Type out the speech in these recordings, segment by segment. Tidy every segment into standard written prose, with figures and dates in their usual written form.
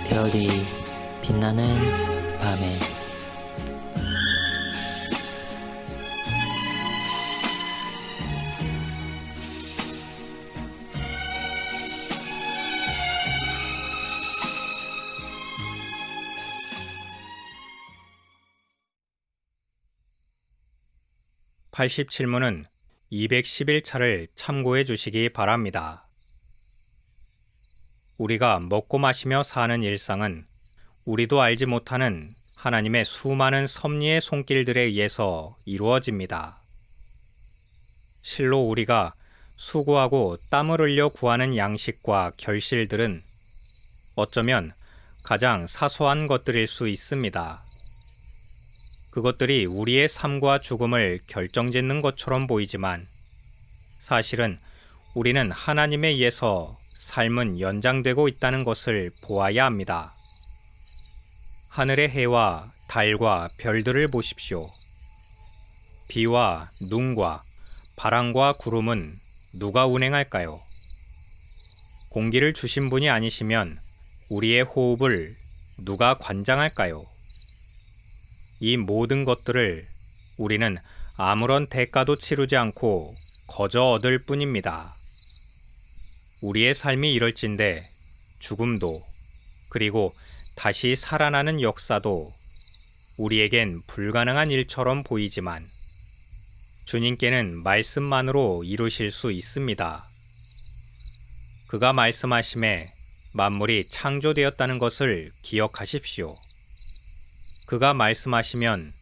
별이 빛나는 밤에. (87문은) 211차를 참고해 주시기 바랍니다. 우리가 먹고 마시며 사는 일상은 우리도 알지 못하는 하나님의 수많은 섭리의 손길들에 의해서 이루어집니다. 실로 우리가 수고하고 땀을 흘려 구하는 양식과 결실들은 어쩌면 가장 사소한 것들일 수 있습니다. 그것들이 우리의 삶과 죽음을 결정짓는 것처럼 보이지만 사실은 우리는 하나님에 의해서 삶은 연장되고 있다는 것을 보아야 합니다. 하늘의 해와 달과 별들을 보십시오. 비와 눈과 바람과 구름은 누가 운행할까요? 공기를 주신 분이 아니시면 우리의 호흡을 누가 관장할까요? 이 모든 것들을 우리는 아무런 대가도 치르지 않고 거저 얻을 뿐입니다. 우리의 삶이 이럴진데 죽음도 그리고 다시 살아나는 역사도 우리에겐 불가능한 일처럼 보이지만 주님께는 말씀만으로 이루실 수 있습니다. 그가 말씀하심에 만물이 창조되었다는 것을 기억하십시오. 그가 말씀하시면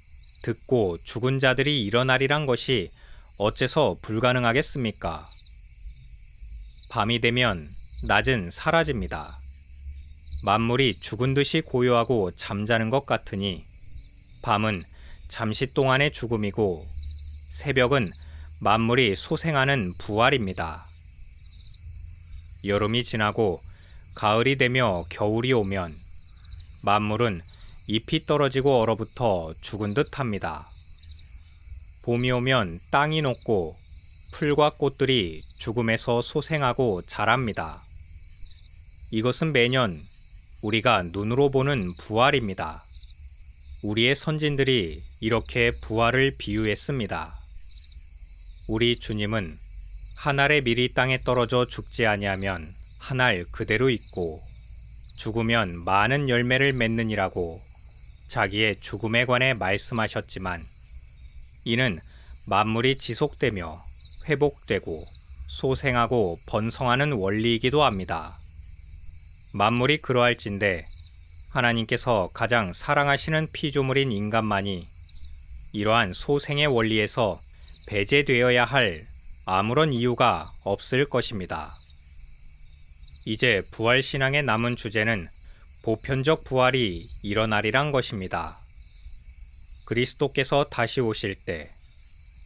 듣고 죽은 자들이 일어나리란 것이 어째서 불가능하겠습니까? 밤이 되면 낮은 사라집니다. 만물이 죽은 듯이 고요하고 잠자는 것 같으니 밤은 잠시 동안의 죽음이고 새벽은 만물이 소생하는 부활입니다. 여름이 지나고 가을이 되며 겨울이 오면 만물은 잎이 떨어지고 얼어붙어 죽은 듯 합니다. 봄이 오면 땅이 녹고 풀과 꽃들이 죽음에서 소생하고 자랍니다. 이것은 매년 우리가 눈으로 보는 부활입니다. 우리의 선진들이 이렇게 부활을 비유했습니다. 우리 주님은 한 알의 밀이 땅에 떨어져 죽지 아니하면 한 알 그대로 있고 죽으면 많은 열매를 맺느니라고 자기의 죽음에 관해 말씀하셨지만 이는 만물이 지속되며 회복되고 소생하고 번성하는 원리이기도 합니다. 만물이 그러할진대 하나님께서 가장 사랑하시는 피조물인 인간만이 이러한 소생의 원리에서 배제되어야 할 아무런 이유가 없을 것입니다. 이제 부활신앙의 남은 주제는 보편적 부활이 일어나리란 것입니다. 그리스도께서 다시 오실 때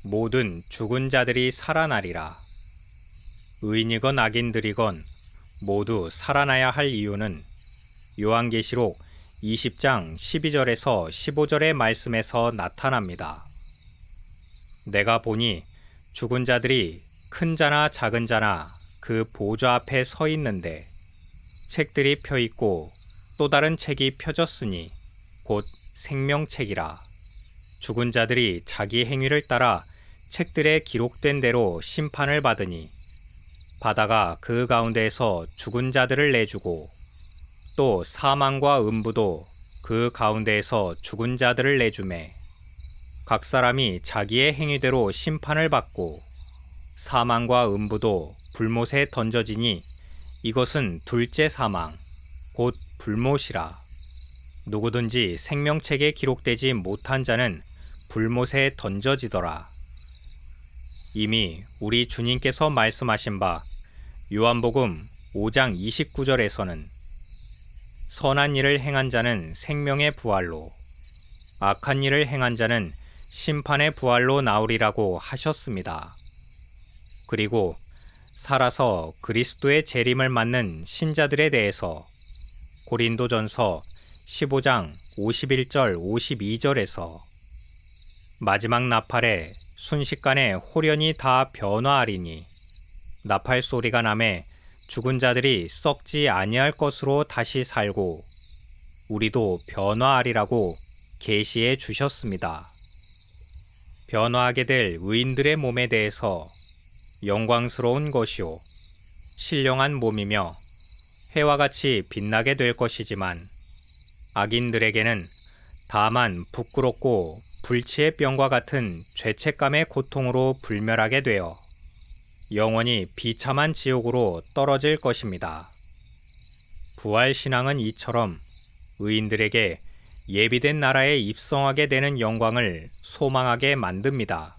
모든 죽은 자들이 살아나리라. 의인이건 악인들이건 모두 살아나야 할 이유는 요한계시록 20장 12절에서 15절의 말씀에서 나타납니다. 내가 보니 죽은 자들이 큰 자나 작은 자나 그 보좌 앞에 서 있는데 책들이 펴 있고 또 다른 책이 펴졌으니 곧 생명책이라. 죽은 자들이 자기 행위를 따라 책들에 기록된 대로 심판을 받으니 바다가 그 가운데에서 죽은 자들을 내주고 또 사망과 음부도 그 가운데에서 죽은 자들을 내주매 각 사람이 자기의 행위대로 심판을 받고 사망과 음부도 불못에 던져지니 이것은 둘째 사망 곧 불못이라. 누구든지 생명책에 기록되지 못한 자는 불못에 던져지더라. 이미 우리 주님께서 말씀하신 바 요한복음 5장 29절에서는 선한 일을 행한 자는 생명의 부활로 악한 일을 행한 자는 심판의 부활로 나오리라고 하셨습니다. 그리고 살아서 그리스도의 재림을 맞는 신자들에 대해서 고린도전서 15장 51절 52절에서 마지막 나팔에 순식간에 홀연히 다 변화하리니 나팔 소리가 나매 죽은 자들이 썩지 아니할 것으로 다시 살고 우리도 변화하리라고 계시해 주셨습니다. 변화하게 될 의인들의 몸에 대해서 영광스러운 것이요 신령한 몸이며 해와 같이 빛나게 될 것이지만 악인들에게는 다만 부끄럽고 불치의 병과 같은 죄책감의 고통으로 불멸하게 되어 영원히 비참한 지옥으로 떨어질 것입니다. 부활신앙은 이처럼 의인들에게 예비된 나라에 입성하게 되는 영광을 소망하게 만듭니다.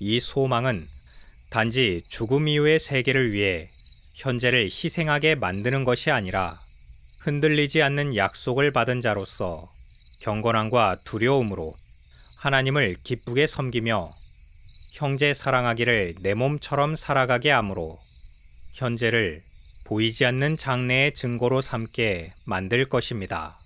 이 소망은 단지 죽음 이후의 세계를 위해 현재를 희생하게 만드는 것이 아니라 흔들리지 않는 약속을 받은 자로서 경건함과 두려움으로 하나님을 기쁘게 섬기며 형제 사랑하기를 내 몸처럼 살아가게 하므로 현재를 보이지 않는 장래의 증거로 삼게 만들 것입니다.